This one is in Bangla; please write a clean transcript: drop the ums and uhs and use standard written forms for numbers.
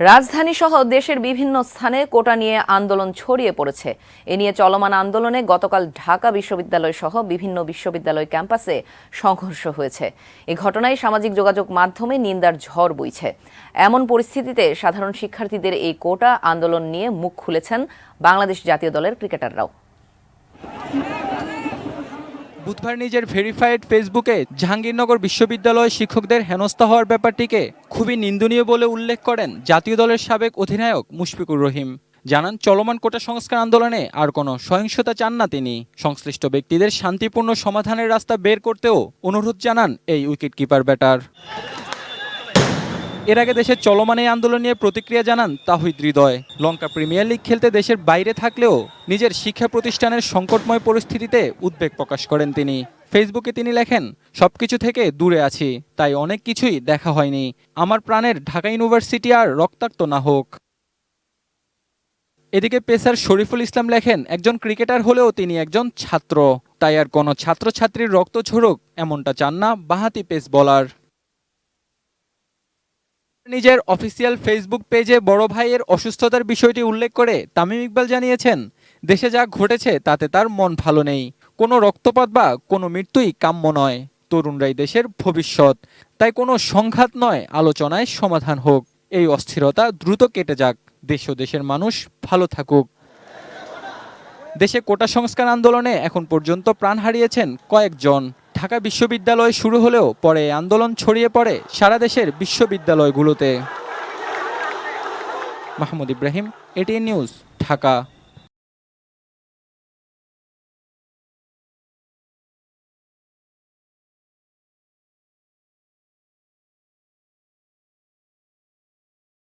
রাজধানী সহ দেশের বিভিন্ন স্থানে কোটা নিয়ে আন্দোলন ছড়িয়ে পড়েছে। এ নিয়ে চলমান আন্দোলনে গতকাল ঢাকা বিশ্ববিদ্যালয় সহ বিভিন্ন বিশ্ববিদ্যালয় ক্যাম্পাসে সংঘর্ষ হয়েছে। এ ঘটনায় সামাজিক যোগাযোগ মাধ্যমে নিন্দার ঝড় বইছে। এমন পরিস্থিতিতে সাধারণ শিক্ষার্থীদের এই কোটা আন্দোলন নিয়ে মুখ খুলেছেন বাংলাদেশ জাতীয় দলের ক্রিকেটাররাও। বুধবার নিজের ভেরিফাইড ফেসবুকে জাহাঙ্গীরনগর বিশ্ববিদ্যালয় শিক্ষকদের হেনস্থা হওয়ার ব্যাপারটিকে খুবই নিন্দনীয় বলে উল্লেখ করেন জাতীয় দলের সাবেক অধিনায়ক মুশফিকুর রহিম। জানান, চলমান কোটা সংস্কার আন্দোলনে আর কোনো সহিংসতা চান না তিনি। সংশ্লিষ্ট ব্যক্তিদের শান্তিপূর্ণ সমাধানের রাস্তা বের করতেও অনুরোধ জানান এই উইকেটকিপার ব্যাটার। এর আগে দেশের চলমান এই আন্দোলন নিয়ে প্রতিক্রিয়া জানান তাহিদ হৃদয়। লঙ্কা প্রিমিয়ার লিগ খেলতে দেশের বাইরে থাকলেও নিজের শিক্ষা প্রতিষ্ঠানের সংকটময় পরিস্থিতিতে উদ্বেগ প্রকাশ করেন তিনি। ফেসবুকে তিনি লেখেন, সবকিছু থেকে দূরে আছি, তাই অনেক কিছুই দেখা হয়নি। আমার প্রাণের ঢাকা ইউনিভার্সিটি আর রক্তাক্ত না হোক। এদিকে পেসার শরীফুল ইসলাম লেখেন, একজন ক্রিকেটার হলেও তিনি একজন ছাত্র, তাই আর কোনো ছাত্রছাত্রীর রক্ত ঝরুক এমনটা চান না বাঁহাতি পেস বোলার। নিজের অফিসিয়াল ফেসবুক পেজে বড় ভাইয়ের অসুস্থতার বিষয়টি উল্লেখ করে তামিম ইকবাল জানিয়েছেন, দেশে যা ঘটেছে তাতে তার মন ভালো নেই। কোনো রক্তপাত বা কোনো মৃত্যুই কাম্য নয়। তরুণরাই দেশের ভবিষ্যৎ, তাই কোনো সংঘাত নয়, আলোচনায় সমাধান হোক। এই অস্থিরতা দ্রুত কেটে যাক, দেশ ও দেশের মানুষ ভালো থাকুক। দেশে কোটা সংস্কার আন্দোলনে এখন পর্যন্ত প্রাণ হারিয়েছেন কয়েকজন। ঢাকা বিশ্ববিদ্যালয় শুরু হলেও পরে আন্দোলন ছড়িয়ে পড়ে সারা দেশের বিশ্ববিদ্যালয়গুলোতে। Mahmud Ibrahim, ATN news, Dhaka.